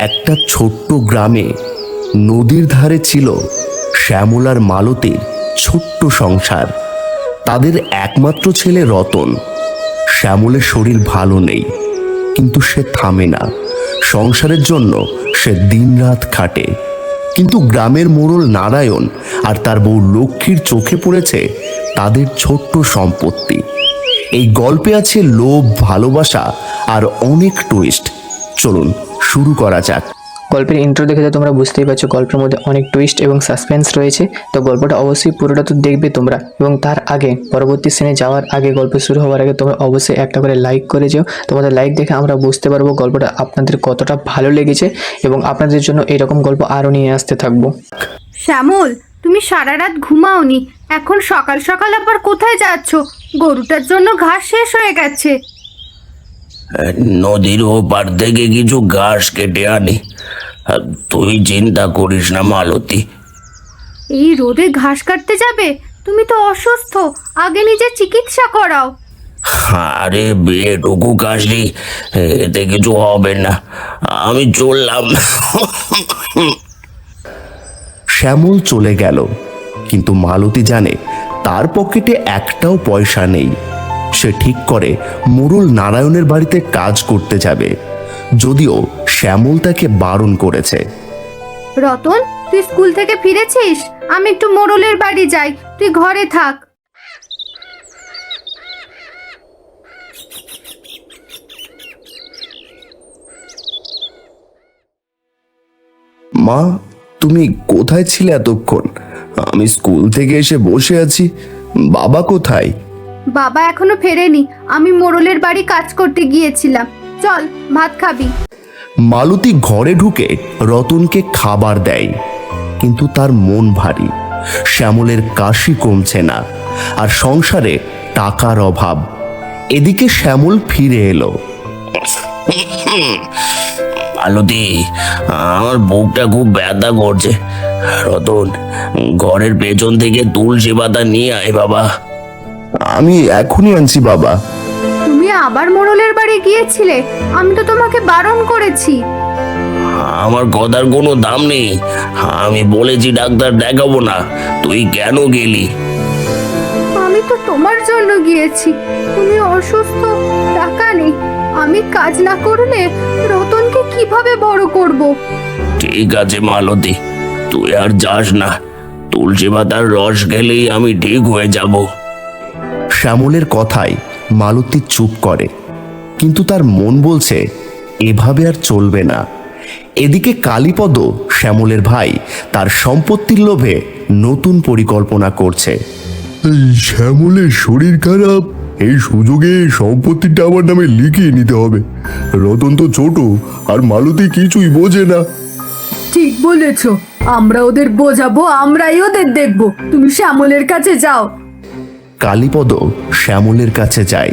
একটা ছোট্ট গ্রামে নদীর ধারে ছিল শ্যামল আর মালতীর ছোট্ট সংসার। তাদের একমাত্র ছেলে রতন। শ্যামলের শরীর ভালো নেই, কিন্তু সে থামে না। সংসারের জন্য সে দিনরাত খাটে। কিন্তু গ্রামের মোড়ল নারায়ণ আর তার বউ লক্ষ্মীর চোখে পড়েছে তাদের ছোট্ট সম্পত্তি। এই গল্পে আছে লোভ, ভালোবাসা আর অনেক টুইস্ট। চলুন শুরু করা যাক। গল্পের ইন্ট্রো দেখে তো তোমরা বুঝতেই পারছো গল্পের মধ্যে অনেক টুইস্ট এবং সাসপেন্স রয়েছে। তো গল্পটা অবশ্যই পুরোটা তো দেখবে তোমরা, এবং তার আগে পরবর্তী সিনে যাওয়ার আগে, গল্প শুরু হওয়ার আগে তোমরা অবশ্যই একটা করে লাইক করে যেও। তোমাদের লাইক দেখে আমরা বুঝতে পারবো গল্পটা আপনাদের কতটা ভালো লেগেছে, এবং আপনাদের জন্য এরকম গল্প আরও নিয়ে আসতে থাকবো। শ্যামল, তুমি সারা রাত ঘুমাওনি, এখন সকাল সকাল আবার কোথায় যাচ্ছ? গরুটার জন্য ঘাস শেষ হয়ে গেছে। নদীর ওপার থেকে কিছু ঘাস কেটে আনি। তুই চিন্তা করিস না মালতী। এই রোদে ঘাস কাটতে যাবে? তুমি তো অসুস্থ, আগে নিজের চিকিৎসা করাও। আরে এটুকু কাশি, এতে কিছু হবে না, আমি চললাম। শ্যামল চলে গেল, কিন্তু মালতী জানে তার পকেটে একটাও পয়সা নেই। সে ঠিক করে মোড়ল নারায়ণের বাড়িতে কাজ করতে যাবে, যদিও শ্যামল তাকে বারণ করেছে। রতন, তুই স্কুল থেকে ফিরেছিস? আমি একটু মোড়লের বাড়ি যাই, তুই ঘরে থাক। মা, তুমি কোথায় ছিলে এতক্ষণ? আমি স্কুল থেকে এসে বসে আছি। বাবা কোথায়? বাবা এখনো ফেরেনি, আমি মোড়লের বাড়ি কাজ করতে গিয়েছিলাম। চল, ভাত খাবি। মালতী ঘরে ঢুকে রতনকে খাবার দেয়, কিন্তু তার মন ভারী। শ্যামলের কাশি কমছে না, আর সংসারে টাকার অভাব। এদিকে শ্যামল ফিরে এলো। মালতী, আমার বুকটা খুব ব্যথা করছে। রতন, ঘরের পেছন থেকে তুলসী পাতা নিয়ে আয় বাবা। আমি এখনই আনছি বাবা। তুমি আবার মোড়লের বাড়ি গিয়েছিলে? আমি তো তোমাকে বারণ করেছি। আমার কথার কোনো দাম নেই। আমি বলেছি ডাক্তার দেখাবো না, তুই কেন গেলি? আমি তো তোমার জন্য গিয়েছি। তুমি অসুস্থ, টাকা নেই। আমি কাজ না করলে রতনকে কিভাবে বড় করব? ঠিক আছে মালতী, তুই আর যাস না। তুলসী পাতার রস খেলেই আমি ঠিক হয়ে যাব। শ্যামলের কথায় মালতী চুপ করে, কিন্তু তার মন বলছে এভাবে আর চলবে না। এদিকে কালীপদ, শ্যামলের ভাই, তার সম্পত্তির লোভে নতুন পরিকল্পনা করছে। এই শ্যামলের শরীর খারাপ, এই সুযোগে সম্পত্তিটা আমার নামে লিখিয়ে নিতে হবে। রতন তো ছোট, আর মালতী কিছুই বোঝে না। ঠিক বলেছ, আমরা ওদের বোঝাবো, আমরাই ওদের দেখবো। তুমি শ্যামলের কাছে যাও। কালীপদ শ্যামলের কাছে যায়।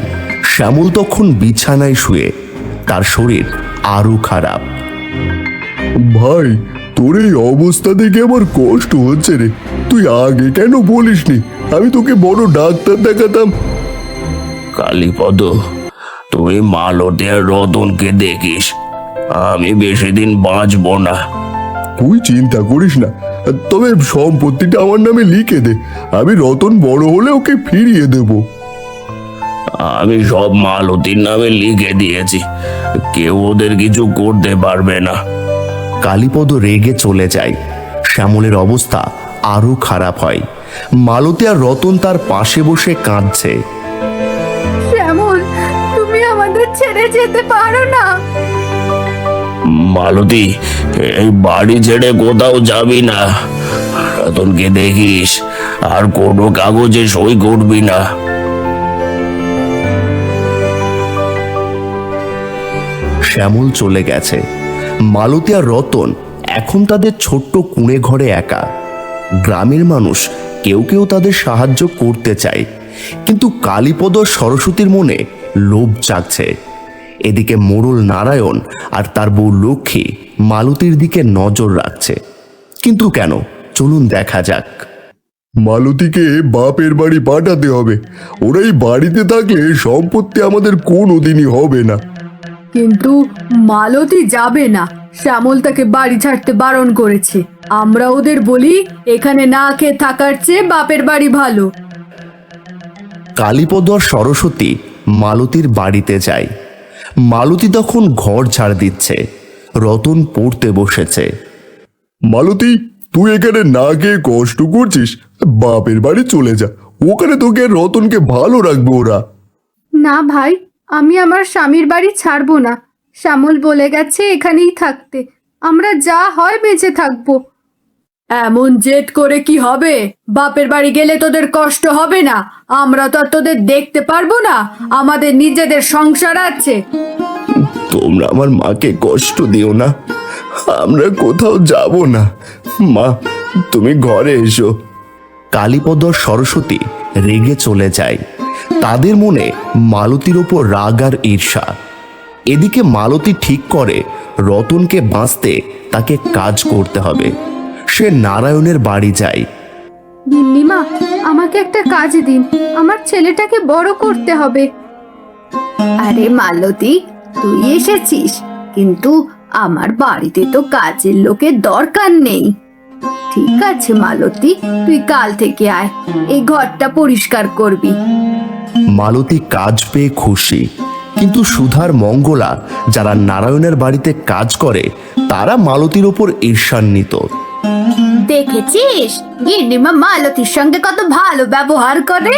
শ্যামল তখন বিছানায় শুয়ে, তার শরীর আরো খারাপ। ভাই, তোর এই অবস্থা দেখে আমার কষ্ট হচ্ছে রে। তুই আগে কেন বলিসনি? আমি তোকে বড় ডাক্তার দেখাতাম। কালীপদ, তুই মালতী আর রতনকে দেখিস, আমি বেশি দিন বাঁচবো না। তুই চিন্তা করিস না, তবে সম্পত্তিটা আমার নামে লিখে দে। আমি রতন বড় হলে ওকে ফিরিয়ে দেব। আমি সব মালতীর নামে লিখে দিয়েছি, কেউ ওদের কিছু করতে পারবে না। কালীপদ রেগে চলে যায়। শ্যামলের অবস্থা আরো খারাপ হয়। মালতী আর রতন তার পাশে বসে কাঁদছে। শ্যামল, তুমি আমাদের ছেড়ে যেতে পারো না। মালতী, এই বাড়ি ছেড়ে কোথাও যাবি না। রতনকে দেখিস, আর কোনো কাগজে সই করবি না। শ্যামল চলে গেছে। মালতী আর রতন এখন তাদের ছোট্ট কুঁড়ে ঘরে একা। গ্রামের মানুষ কেউ কেউ তাদের সাহায্য করতে চায়, কিন্তু কালীপদ সরস্বতীর মনে লোভ জাগছে। এদিকে মোড়ল নারায়ণ আর তার বউ লক্ষ্মী মালতীর দিকে নজর রাখছে। কিন্তু কেন? চলুন দেখা যাক। মালতীকে বাপের বাড়ি পাঠাতে হবে। ওরাই বাড়িতে থাকলে সম্পত্তি আমাদের কোনো দিনই হবে না। কিন্তু মালতী যাবে না, শ্যামল তাকে বাড়ি ছাড়তে বারণ করেছে। আমরা ওদের বলি এখানে না খেয়ে থাকার চেয়ে বাপের বাড়ি ভালো। কালীপদ আর সরস্বতী মালতীর বাড়িতে যায়। মালতী তখন ঘর ঝাড় দিচ্ছে, রতন পড়তে বসেছে। মালতী, তুই এখানে না গিয়ে কষ্ট করছিস, বাপের বাড়ি চলে যা। ওখানে তোকে আর রতনকে ভালো রাখবে ওরা। না ভাই, আমি আমার স্বামীর বাড়ি ছাড়বো না। শ্যামল বলে গেছে এখানেই থাকতে। আমরা যা হয় বেঁচে থাকবো। এমন জেদ করে কি হবে? বাপের বাড়ি গেলে তোদের কষ্ট হবে না? আমরা তো আর তোদের দেখতে পারবো না, আমাদের নিজেদের সংসার আছে। তোমরা আমার মাকে কষ্ট দিও না, আমরা কোথাও যাব না। মা, তুমি ঘরে এসো। কালীপদ আর সরস্বতী রেগে চলে যায়। তাদের মনে মালতীর ওপর রাগ আর ঈর্ষা। এদিকে মালতী ঠিক করে রতনকে বাঁচতে তাকে কাজ করতে হবে। সে নারায়ণের বাড়ি যায়। গিন্নিমা, আমাকে একটা কাজ দিন, আমার ছেলেটাকে বড় করতে হবে। আরে মালতী, তুই এসেছিস, কিন্তু আমার বাড়িতে তো কাজের লোকের দরকার নেই। ঠিক আছে মালতী, তুই কাল থেকে আয়, এই ঘরটা পরিষ্কার করবি। মালতী কাজ পেয়ে খুশি, কিন্তু সুধার মঙ্গলা যারা নারায়ণের বাড়িতে কাজ করে তারা মালতীর ওপর ঈর্ষান্বিত। দেখেছিস গিন্নিমা মালতীর সঙ্গে কত ভালো ব্যবহার করে?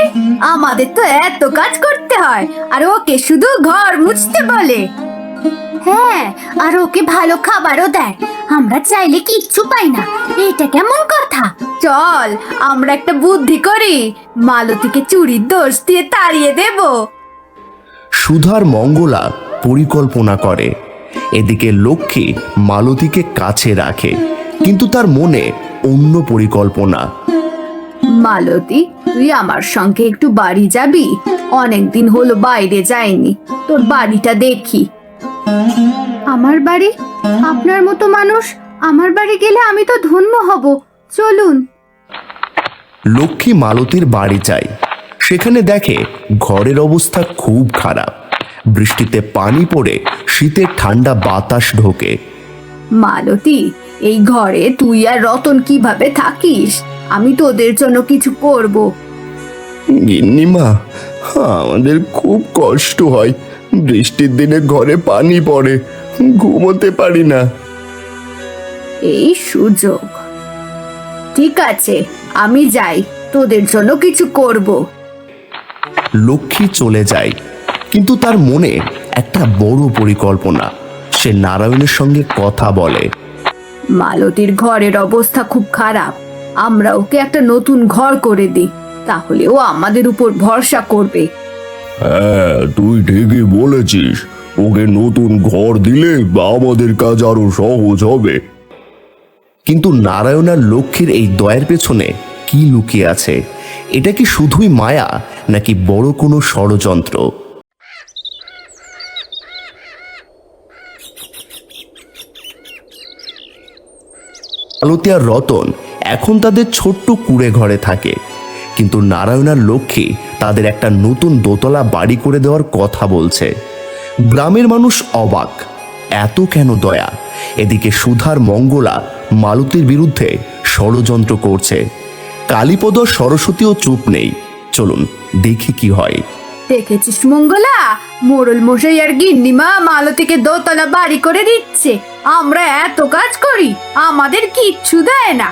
আমাদের তো এত কাজ করতে হয়, আর ওকে শুধু ঘর মুছতে বলে। হ্যাঁ, আর ওকে ভালো খাবারও দেয়। আমরা চাইলে কিচ্ছু পাই না, এটা কেমন কথা? চল আমরা একটা বুদ্ধি করি, মালতীকে চুরির দোষ দিয়ে তাড়িয়ে দেব। সুধার মঙ্গলা পরিকল্পনা করে। এদিকে লক্ষ্মী মালতীকে কাছে রাখে, কিন্তু তার মনে অন্য পরিকল্পনা। মালতী, তুই আমার সঙ্গে একটু বাড়ি যাবি? অনেকদিন হলো বাইরে যাইনি, তোর বাড়িটা দেখি। আমার বাড়ি? আপনার মতো মানুষ আমার বাড়ি গেলে আমি তো ধন্য হব। চলুন। লক্ষ্মী মালতীর বাড়ি যায়। সেখানে দেখে ঘরের অবস্থা খুব খারাপ। বৃষ্টিতে পানি পড়ে শীতের ঠান্ডা বাতাস ঢোকে। মালতী, এই ঘরে তুই আর রতন কিভাবে থাকিস? আমি তোদের জন্য কিছু করব। গিন্নিমা, আমাদের খুব কষ্ট হয়। বৃষ্টির দিনে ঘরে পানি পড়ে, ঘুমোতে পারি না। এই সুযোগ। ঠিক আছে, আমি যাই, তোদের জন্য কিছু করব। লক্ষ্মী চলে যায়, কিন্তু তার মনে একটা বড় পরিকল্পনা। সে নারায়ণের সঙ্গে কথা বলে। মালতীর ঘরের অবস্থা খুব খারাপ, আমরা ওকে একটা নতুন ঘর করে দিই, তাহলে ও আমাদের উপর ভরসা করবে। হ্যাঁ, তুই ঠিকই বলেছিস। ওকে নতুন ঘর দিলে আমাদের কাজ আরো সহজ হবে। কিন্তু নারায়ণ আর লক্ষ্মীর এই দয়ের পেছনে কি লুকিয়ে আছে? এটা কি শুধুই মায়া, নাকি বড় কোনো ষড়যন্ত্র? মালতী আর রতন এখন তাদের ছোট্ট কুঁড়ে ঘরে থাকে, কিন্তু নারায়ণ আর লক্ষ্মী তাদের একটা নতুন দোতলা বাড়ি করে দেওয়ার কথা বলছে। গ্রামের মানুষ অবাক, এত কেন দয়া? এদিকে সুধার মঙ্গলা মালতীর বিরুদ্ধে ষড়যন্ত্র করছে। কালীপদ সরস্বতীও চুপ নেই। চলুন দেখি কি হয়। দেখেছিস মঙ্গলা, মোড়ল মশাই আর গিন্নিমা মালতীকে দোতলা বাড়ি করে দিচ্ছে। আমরা এত কাজ করি, আমাদের কিচ্ছু দেয় না।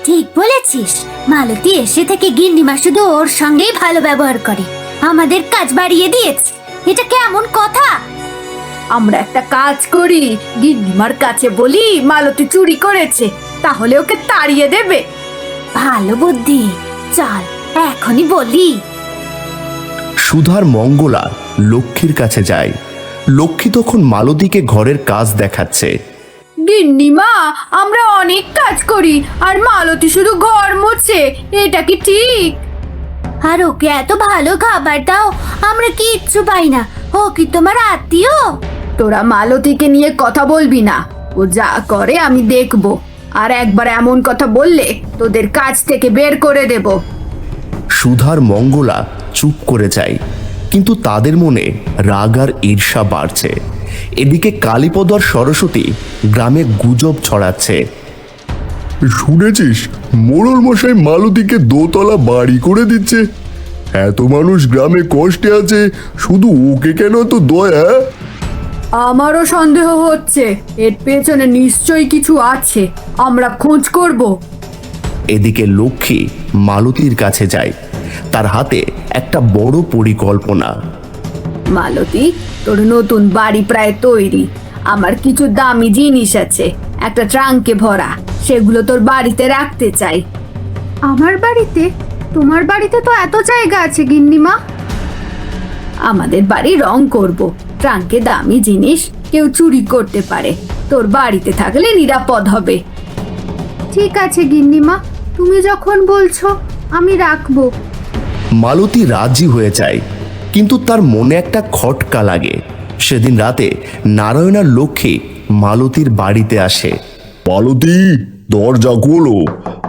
ঠিক বলেছিস, মালতী এসে থেকে গিন্নিমা শুধু ওর সঙ্গেই ভালো ব্যবহার করে, আমাদের কাজ বাড়িয়ে দিয়েছে। এটা কেমন কথা? আমরা একটা কাজ করি, গিন্নিমার কাছে বলি মালতী চুরি করেছে, তাহলে ওকে তাড়িয়ে দেবে। ভালো বুদ্ধি, চল এখনই বলি। সুধার মঙ্গলা লক্ষ্মীর কাছে যায়। লক্ষ্মী তখন মালতীকে ঘরের কাজ দেখাচ্ছে। গিন্নিমা, আমরা অনেক কাজ করি আর মালতী শুধু ঘর মোছে, এটা কি ঠিক? আর ওকে এত ভালো খাবার দাও, আমরা কিচ্ছু পাই না। ও কি তোমার আত্মীয়? তোরা মালতীকে নিয়ে কথা বলবি না, ও যা করে আমি দেখব। আর একবার এমন কথা বললে তোদের কাজ থেকে বের করে দেব। সুধার মঙ্গলা চুপ করে যায়, কিন্তু তাদের মনে রাগ আর ঈর্ষা বাড়ছে। এদিকে কালীপদ আর সরস্বতী গ্রামে গুজব ছড়াচ্ছে। শুনেছিস মোড়ল মশাই মালতীকে দোতলা বাড়ি করে দিচ্ছে? এত মানুষ গ্রামে কষ্টে আছে, শুধু ওকে কেন তো দয়া? আমারও সন্দেহ হচ্ছে এর পেছনে নিশ্চয়ই কিছু আছে, আমরা খোঁজ করব। এদিকে লক্ষ্মী মালতীর কাছে যায়, তার হাতে একটা বড় পরিকল্পনা। মালতী, তোর নতুন বাড়ি প্রায় তৈরি। আমার কিছু দামি জিনিস আছে একটা ট্রাঙ্কে ভরা, সেগুলো তোর বাড়িতে রাখতে চাই। আমার বাড়িতে? তোমার বাড়িতে তো এত জায়গা আছে গিন্নিমা। আমাদের বাড়ি রং করব, ট্রাঙ্কে দামি জিনিস কেউ চুরি করতে পারে, তোর বাড়িতে থাকলে নিরাপদ হবে। ঠিক আছে গিন্নিমা, তুমি যখন বলছো আমি রাখবো। মালতী রাজি হয়ে যায়, কিন্তু তার মনে একটা খটকা লাগে। সেদিন রাতে নারায়ণ আর লক্ষ্মী মালতীর বাড়িতে আসে। মালতী, দরজা খোলো,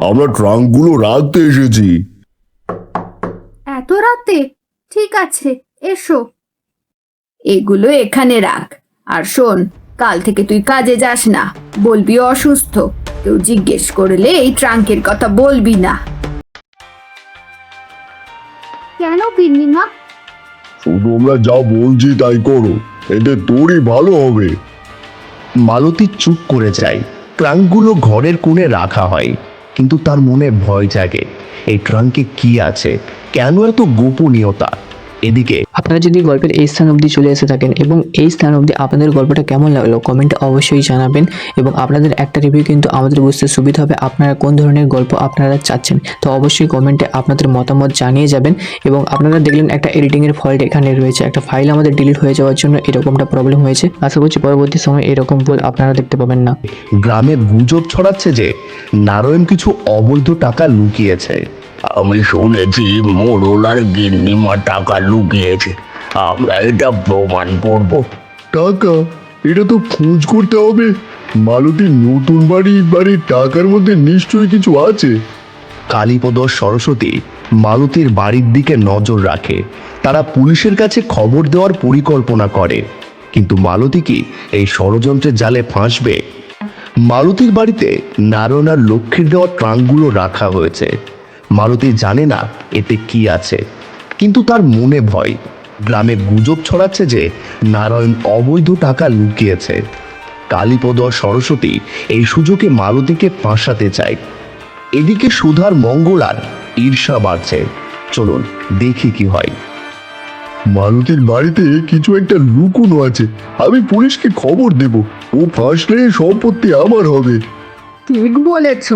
আমরা ট্রাঙ্কগুলো রাখতে এসেছি। এত রাতে? ঠিক আছে, এসো। এগুলো এখানে রাখ, আর শোন, কাল থেকে তুই কাজে যাস না, বলবি অসুস্থ। কেউ জিজ্ঞেস করলে এই ট্রাঙ্কের কথা বলবি না। কেন গিন্নিমা? শুধু আমরা যা বলছি তাই করো, এতে তোরই ভালো হবে। মালতী চুপ করে যায়। ট্রাঙ্কগুলো ঘরের কোণে রাখা হয়, কিন্তু তার মনে ভয় জাগে। এই ট্রাঙ্কে কি আছে, কেন এত গোপনীয়তা? এদিকে আপনারা যদি গল্পের এই স্থান অবধি চলে এসে থাকেন এবং এই স্থান অবধি আপনাদের গল্পটা কেমন লাগলো কমেন্টে অবশ্যই জানাবেন, এবং আপনাদের একটা রিভিউ কিন্তু আমাদের বুঝতে সুবিধা হবে আপনারা কোন ধরনের গল্প আপনারা চাচ্ছেন। তো অবশ্যই কমেন্টে আপনাদের মতামত জানিয়ে যাবেন। এবং আপনারা দেখলেন একটা এডিটিংয়ের ফল্ট এখানে রয়েছে, একটা ফাইল আমাদের ডিলিট হয়ে যাওয়ার জন্য এরকমটা প্রবলেম হয়েছে। আশা করছি পরবর্তী সময় এরকম ভুল আপনারা দেখতে পাবেন না। গ্রামে গুজব ছড়াচ্ছে যে নারায়ণ কিছু অবৈধ টাকা লুকিয়েছে। আমি শুনেছি মোড়ল আর গিন্নিমা টাকা লুকিয়েছে, আমরা এটা প্রমাণ করব। টাকা? এটা তো খোঁজ করতে হবে। মালতীর নতুন বাড়ির টাকার মধ্যে নিশ্চয়ই কিছু আছে। কালীপদ ও সরস্বতী মালতীর বাড়ির দিকে নজর রাখে। তারা পুলিশের কাছে খবর দেওয়ার পরিকল্পনা করে, কিন্তু মালতী কি এই ষড়যন্ত্রের জালে ফাঁসবে? মালতীর বাড়িতে নারায়ণ আর লক্ষ্মীর দেওয়া ট্রাঙ্কগুলো রাখা হয়েছে। মালতী জানে না এতে কি আছে, কিন্তু তার মনে ভয়। গ্রামে গুজব ছড়াচ্ছে যে নারায়ণ অবৈধ টাকা লুকিয়েছে। কালীপদ আর সরস্বতী এই সুযোগে মালতীকে ফাঁসাতে চায়। এদিকে সুধার মঙ্গলার ঈর্ষা বাড়ছে। চলুন দেখি কি হয়। মালতীর বাড়িতে কিছু একটা লুকোনো আছে, আমি পুলিশকে খবর দেব। ও ফাঁসলে সম্পত্তি আমার হবে। ঠিক বলেছ,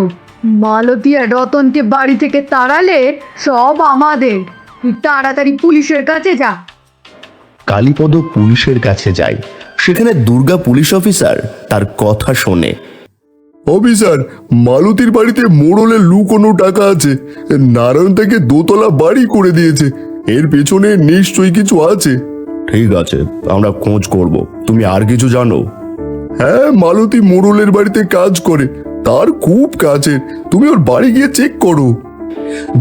মালতী আর রতনকে বাড়ি থেকে তাড়ালে সব আমাদের। তুই তাড়াতাড়ি পুলিশের কাছে যা। কালীপদ পুলিশের কাছে যায়। সেখানে দুর্গা পুলিশ অফিসার তার কথা শোনে। অফিসার, মালতীর বাড়িতে মোড়লের লুকোনো টাকা আছে। নারায়ণ তাকে দোতলা বাড়ি করে দিয়েছে, এর পেছনে নিশ্চয়ই কিছু আছে। ঠিক আছে, আমরা খোঁজ করব। তুমি আর কিছু জানো? হ্যাঁ, মালতী মোড়লের বাড়িতে কাজ করে, তার খুব কাছের। তুমি ওর বাড়ি গিয়ে চেক করো।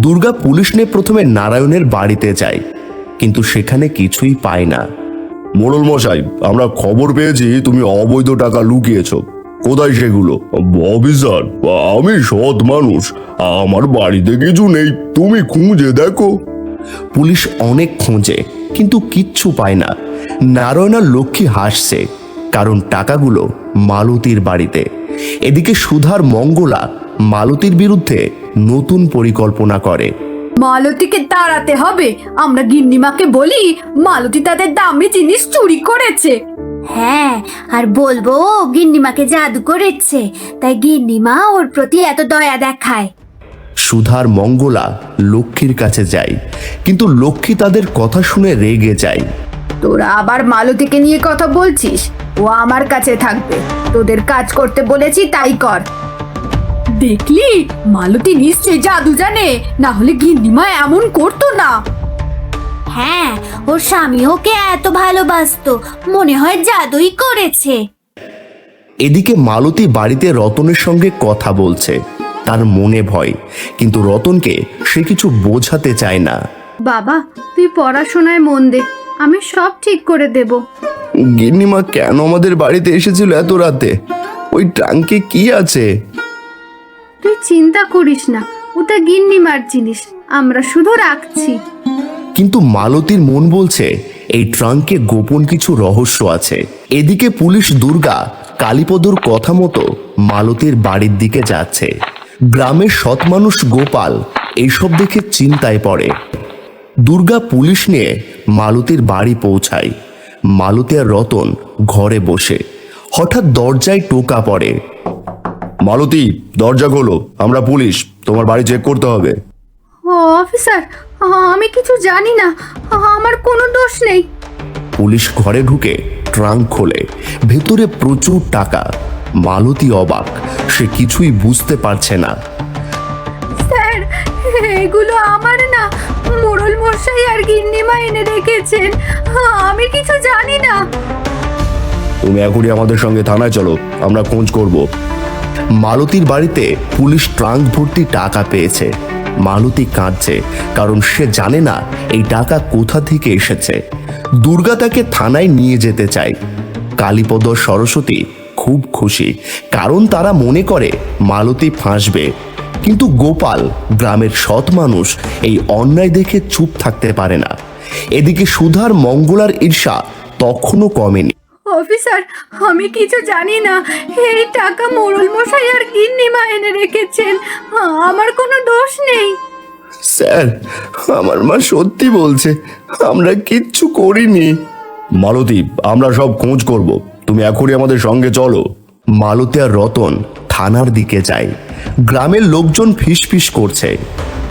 দুর্গা পুলিশ নিয়ে প্রথমে নারায়ণের বাড়িতে যায়, কিন্তু সেখানে কিছুই পায় না। মোড়ল মশাই, আমরা খবর পেয়েছি তুমি অবৈধ টাকা লুকিয়েছো। কোথায় সেগুলো? অফিসার, আমি সৎ মানুষ, আমার বাড়িতে কিছু নেই, তুমি খুঁজে দেখো। পুলিশ অনেক খোঁজে, কিন্তু কিচ্ছু পায় না। নারায়ণ আর লক্ষ্মী হাসছে, কারণ টাকাগুলো মালতীর বাড়িতে। এদিকে সুধার মঙ্গলা মালতীর বিরুদ্ধে নতুন পরিকল্পনা করে। মালতীকে তাড়াতে হবে। আমরা গিন্নিমাকে বলি মালতী তাদের দামি জিনিস চুরি করেছে। হ্যাঁ, আর বলবো ও গিন্নিমাকে জাদু করেছে, তাই গিন্নিমা ওর প্রতি এত দয়া দেখায়। সুধার মঙ্গলা লক্ষ্মীর কাছে যায়, কিন্তু লক্ষ্মী তাদের কথা শুনে রেগে যায়। তোরা আবার মালতীকে নিয়ে কথা বলছিস? ও আমার কাছে থাকবে, তোদের কাজ করতে বলেছি তাই কর। দেখলি, মালতী নিশ্চয়ই জাদু জানে, না হলে গিন্নিমা এমন করতো না। হ্যাঁ, ওর স্বামী ওকে এত ভালোবাসতো, মনে হয় জাদুই করেছে। এদিকে মালতী বাড়িতে রতনের সঙ্গে কথা বলছে। তার মনে ভয়, কিন্তু রতনকে সে কিছু বোঝাতে চায় না। বাবা, তুই পড়াশোনায় মন দে, আমি সব ঠিক করে দেব। গিন্নিমা কেন আমাদের বাড়িতে এসেছিল এত রাতে? ওই ট্রাঙ্কে কি আছে? তুই চিন্তা করিস না, ওটা গিন্নিমার জিনিস, আমরা শুধু রাখছি। কিন্তু মালতীর মন বলছে এই ট্রাঙ্কে গোপন কিছু রহস্য আছে। এদিকে পুলিশ দুর্গা কালীপদর কথা মতো মালতীর বাড়ির দিকে যাচ্ছে। গ্রামের সৎ মানুষ গোপাল এইসব দেখে চিন্তায় পড়ে। দুর্গা পুলিশ নিয়ে মালতীর বাড়ি পৌঁছায়। মালতী আর রতন ঘরে বসে, হঠাৎ দরজায় টোকা পড়ে। মালতী, দরজা খোলো, আমরা পুলিশ, তোমার বাড়ি চেক করতে হবে। ও অফিসার, আমি কিছু জানি না, আমার কোনো দোষ নেই। পুলিশ ঘরে ঢুকে ট্রাঙ্ক খোলে, ভেতরে প্রচুর টাকা। মালতী অবাক, সে কিছুই বুঝতে পারছে না। স্যার, এগুলো আমার না, মোড়ল মশাই আর গিন্নিমা এনে রেখেছেন, আমি কিছু জানি না। তুমি এখনই আমাদের সঙ্গে থানায় চলো, আমরা খোঁজ করব। মালতীর বাড়িতে পুলিশ ট্রাঙ্ক ভর্তি টাকা পেয়েছে। মালতী কাঁদছে, কারণ সে জানে না এই টাকা কোথা থেকে এসেছে। দুর্গা তাকে থানায় নিয়ে যেতে চায়। কালীপদ সরস্বতী খুব খুশি, কারণ তারা মনে করে মালতী ফাঁসবে। কিন্তু গোপাল, গ্রামের সৎ মানুষ, এই অন্যায় দেখে চুপ থাকতে পারে না। এদিকে সুধার মঙ্গলার ঈর্ষা তখনও কমেনি। অফিসার, আমি কিছু জানি না, এই টাকা মোড়ল মশাই আর গিন্নিমা এনে রেখেছেন, আমার কোনো দোষ নেই। স্যার, আমার মা সত্যি বলছে, আমরা কিচ্ছু করিনি। মালতী, আমরা সব খোঁজ করব, তুমি এখনই আমাদের সঙ্গে চলো। মালতী আর রতন থানার দিকে যায়। গ্রামের লোকজন ফিসফিস করছে।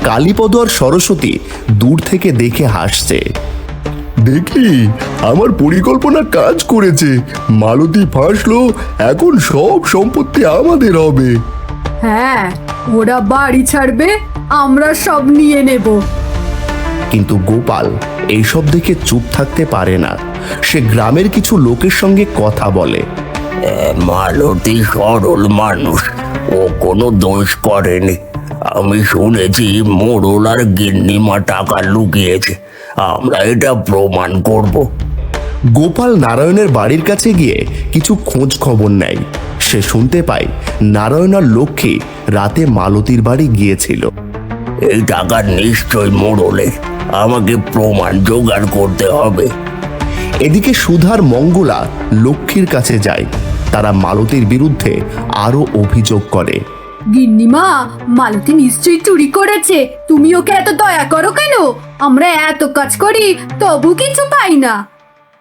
কালীপদ আর সরস্বতী দূর থেকে দেখে হাসছে। দেখলি, আমার পরিকল্পনা কাজ করেছে। মালতী ফাঁসলো, এখন সব সম্পত্তি আমাদের হবে। হ্যাঁ, ওরা বাড়ি ছাড়বে, আমরা সব নিয়ে নেব। কিন্তু গোপাল এইসব দেখে চুপ থাকতে পারে না। সে গ্রামের কিছু লোকের সঙ্গে কথা বলে। মালতী সরল মানুষ, ও কোনো দোষ করেনি। আমি শুনেছি মোড়ল আর গিন্নিমা টাকা লুকিয়েছে, আমরা এটা প্রমাণ করব। গোপাল নারায়ণের বাড়ির কাছে গিয়ে কিছু খোঁজ খবর নেয়। সে শুনতে পায় নারায়ণ আর লক্ষ্মী রাতে মালতীর বাড়ি গিয়েছিল। এই টাকা নিশ্চয় মোড়লে, আমাকে প্রমাণ জোগাড় করতে হবে। এদিকে সুধার মঙ্গলা লক্ষ্মীর কাছে যায়। তারা মালতীর বিরুদ্ধে আরো অভিযোগ করে। গিন্নিমা, মালতী নিশ্চয়ই চুরি করেছে, তুমি ওকে এত দয়া করো কেন? আমরা এত কাজ করি, তবু কিছু পাই না।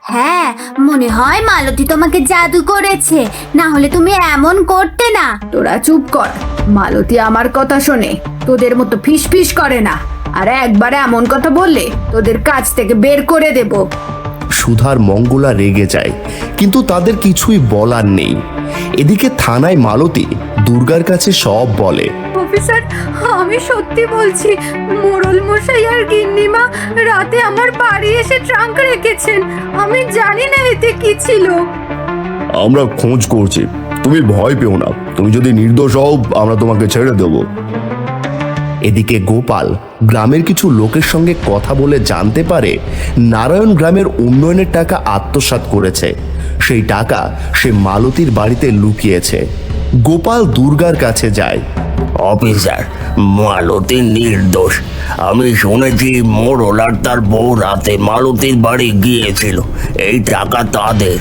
হ্যাঁ, মনে হয় মালতী তোমাকে জাদু করেছে, না হলে তুমি এমন করতে না। তোরা চুপ কর, মালতী আমার কথা শোনে, তোদের মতো ফিস ফিস করে না। আর একবার এমন কথা বললে তোদের কাজ থেকে বের করে দেব। সুধার মঙ্গলা রেগে যায়, কিন্তু তাদের কিছুই বলার নেই। এদিকে থানায় মালতী দুর্গার কাছে সব বলে। অফিসার, আমি সত্যি বলছি, মোড়ল মশাই আর গিন্নিমা রাতে আমার বাড়ি এসে ট্রাঙ্ক রেখেছেন, আমি জানি না এতে কি ছিল। আমরা খোঁজ করছি, তুমি ভয় পেও না। তুমি যদি নির্দোষ হও, আমরা তোমাকে ছেড়ে দেবো। এদিকে গোপাল গ্রামের কিছু লোকের সঙ্গে কথা বলে জানতে পারে নারায়ণ গ্রামের উন্নয়নের টাকা আত্মসাৎ করেছে। সেই টাকা সে মালতীর বাড়িতে লুকিয়েছে। গোপাল দুর্গার কাছে যায়। অফিসার, মালতী নির্দোষ। আমি শুনেছি মোড়ল আর তার বউ রাতে মালতীর বাড়ি গিয়েছিল, এই টাকা তাদের।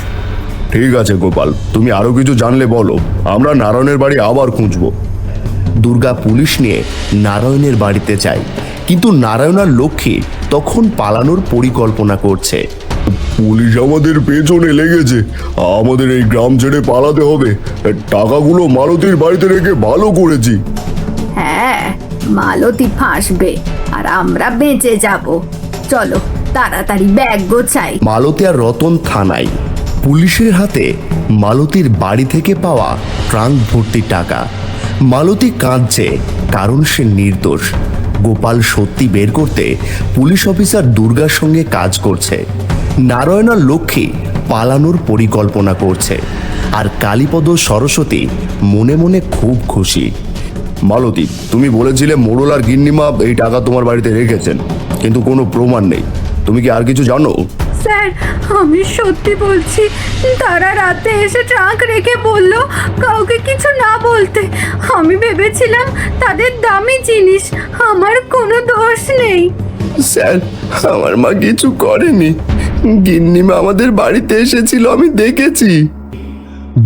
ঠিক আছে গোপাল, তুমি আরো কিছু জানলে বলো, আমরা নারায়ণের বাড়ি আবার খুঁজবো। দুর্গা পুলিশ নিয়ে নারায়ণের বাড়িতে যায়, কিন্তু নারায়ণ আর লক্ষ্মী তখন পালানোর পরিকল্পনা করছে। পুলিশ আমাদের পেছনে লেগেছে, আমাদের এই গ্রাম ছেড়ে পালাতে হবে। টাকাগুলো মালতীর বাড়িতে রেখে ভালো করেছি। হ্যাঁ, মালতী ফাঁসবে আর আমরা বেঁচে যাব। চলো তাড়াতাড়ি ব্যাগ গোছাই। মালতী আর রতন থানায়। পুলিশের হাতে মালতীর বাড়ি থেকে পাওয়া ট্রাঙ্ক ভর্তি টাকা। মালতী কাঁদছে, কারণ সে নির্দোষ। গোপাল সত্যি বের করতে পুলিশ অফিসার দুর্গার সঙ্গে কাজ করছে। নারায়ণ আর লক্ষ্মী পালানোর পরিকল্পনা করছে, আর কালীপদ সরস্বতী মনে মনে খুব খুশি। মালতী, তুমি বলেছিলে মোড়ল আর গিন্নিমা এই টাকা তোমার বাড়িতে রেখেছেন, কিন্তু কোনো প্রমাণ নেই। তুমি কি আর কিছু জানো? স্যার, আমি সত্যি বলছি, তারা রাতে এসে ট্রাঙ্ক রেখে বলল কাউকে কিছু না বলতে। আমি ভেবেছিলাম তাদের দামি জিনিস, আমার কোনো দোষ নেই। স্যার, আমার মা কিছু করেনি। গিন্নিমা আমাদের বাড়িতে এসেছিল, আমি দেখেছি।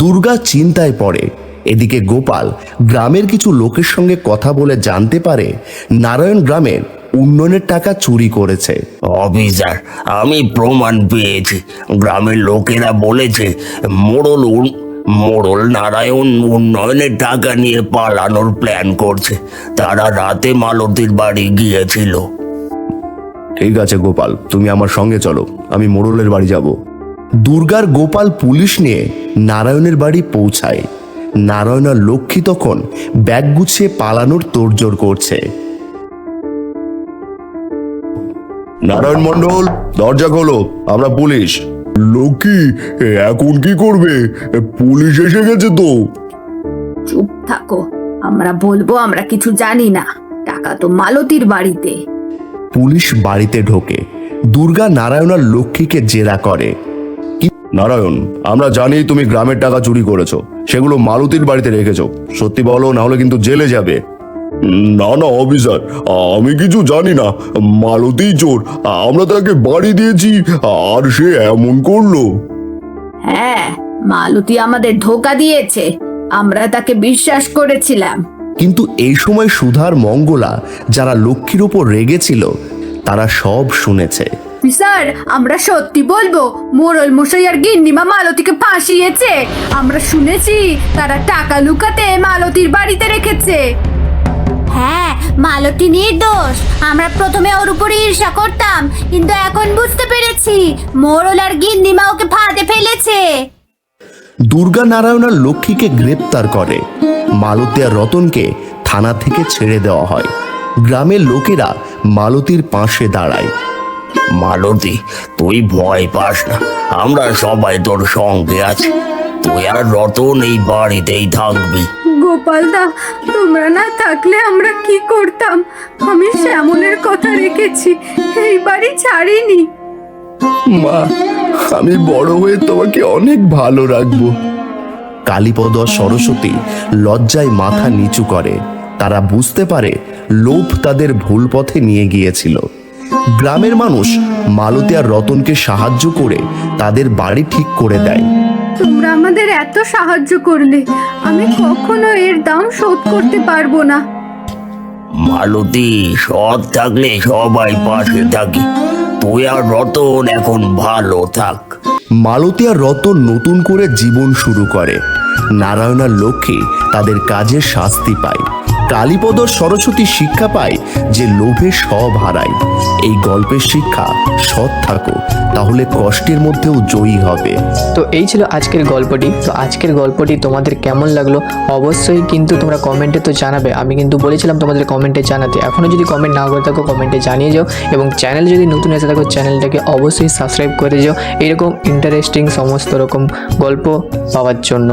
দুর্গা চিন্তায় পড়ে। এদিকে গোপাল গ্রামের কিছু লোকের সঙ্গে কথা বলে জানতে পারে নারায়ণ গ্রামের উন্নয়নের টাকা চুরি করেছে। অফিসার, আমি প্রমাণ পেয়েছি। গ্রামের লোকেরা বলেছে মোড়ল নারায়ণ উন্নয়নের টাকা নিয়ে পালানোর প্ল্যান করছে। তারা রাতে মালতীর বাড়ি গিয়েছিল। ঠিক আছে গোপাল, তুমি আমার সঙ্গে চলো, আমি মোড়লের বাড়ি যাব। দুর্গার গোপাল পুলিশ নিয়ে নারায়ণের বাড়ি পৌঁছায়। নারায়ণ আর লক্ষ্মী তখন ব্যাগ গুছিয়ে পালানোর তোড়জোড় করছে। নারায়ণ মণ্ডল, দরজা খোলো, আমরা পুলিশ। লক্ষ্মী, এখন কি করবে? পুলিশ এসে গেছে তো। চুপ থাকো, আমরা বলবো আমরা কিছু জানি না। টাকা তো মালতীর বাড়িতে। পুলিশ বাড়িতে ঢোকে। দুর্গা নারায়ণ আর লক্ষ্মীকে জেরা করে। নারায়ণ, আমরা জানি তুমি গ্রামের টাকা চুরি করেছো, সেগুলো মালতীর বাড়িতে রেখেছো। সত্যি বলো, না হলে কিন্তু জেলে যাবে। না না অফিসার, আমি কিছু জানি না। মালতী চোর, আমরা তাকে বাড়ি দিয়েছি আর সে এমন করলো। হ্যাঁ, মালতী আমাদের ধোকা দিয়েছে, আমরা তাকে বিশ্বাস করেছিলাম। কিন্তু এই সময় সুধার মঙ্গলা, যারা লক্ষ্মীর উপর রেগেছিল, তারা সব শুনেছে। স্যার, আমরা সত্যি বলবো, মোড়ল মশাই আর গিন্নিমা মালতীকে ফাঁসিয়েছে। আমরা শুনেছি তারা টাকা লুকাতে মালতীর বাড়িতে রেখেছে। হ্যাঁ, মালতী নির্দোষ। আমরা প্রথমে ওর উপরে ঈর্ষা করতাম, কিন্তু এখন বুঝতে পেরেছি মোড়ল আর গিন্নিমা ওকে ফাঁদে ফেলেছে। দুর্গা নারায়ণ আর লক্ষ্মীকে গ্রেপ্তার করে। মালতী আর রতনকে থানা থেকে ছেড়ে দেওয়া হয়। গ্রামের লোকেরা মালতীর পাশে দাঁড়ায়। মালতী, তুই ভয় পাস না, আমরা সবাই তোর সঙ্গে আছি। তুই আর রতন এই বাড়িতেই থাকবি। গোপালদা, তোমরা না থাকলে আমরা কি করতাম? আমি শ্যামলের কথা রেখেছি, এই বাড়ি ছাড়িনি। মা, আমি বড় হয়ে তোমাকে অনেক ভালো রাখবো। কালীপদ আর সরস্বতী লজ্জায় মাথা নিচু করে। তারা বুঝতে পারে লোভ তাদের ভুল পথে নিয়ে গিয়েছিল। গ্রামের মানুষ মালতী আর রতনকে সাহায্য করে তাদের বাড়ি ঠিক করে দেয়। তোমরা আমাদের এত সাহায্য করলে, আমি কখনো এর দাম শোধ করতে পারবো না। মালতী, সৎ থাকলে সবাই পাশে থাকি। তুই আর রতন এখন ভালো থাক। মালতী আর রতন নতুন করে জীবন শুরু করে। নারায়ণ আর লক্ষ্মী তাদের কাজের শাস্তি পায়। কালীপদ আর সরস্বতী শিক্ষা পায় যে লোভে সব হারায়। এই গল্পের শিক্ষা, সৎ থাকো, তাহলে কষ্টের মধ্যেও জয়ী হবে। তো এই ছিল আজকের গল্পটি। তো আজকের গল্পটি তোমাদের কেমন লাগলো অবশ্যই কিন্তু তোমরা কমেন্টে তো জানাবে। আমি কিন্তু বলেছিলাম তোমাদের কমেন্টে জানাতে, এখনও যদি কমেন্ট না করে থাকো কমেন্টে জানিয়ে যাও। এবং চ্যানেল যদি নতুন এসে থাকো চ্যানেলটাকে অবশ্যই সাবস্ক্রাইব করে যাও এরকম ইন্টারেস্টিং সমস্ত রকম গল্প পাওয়ার জন্য।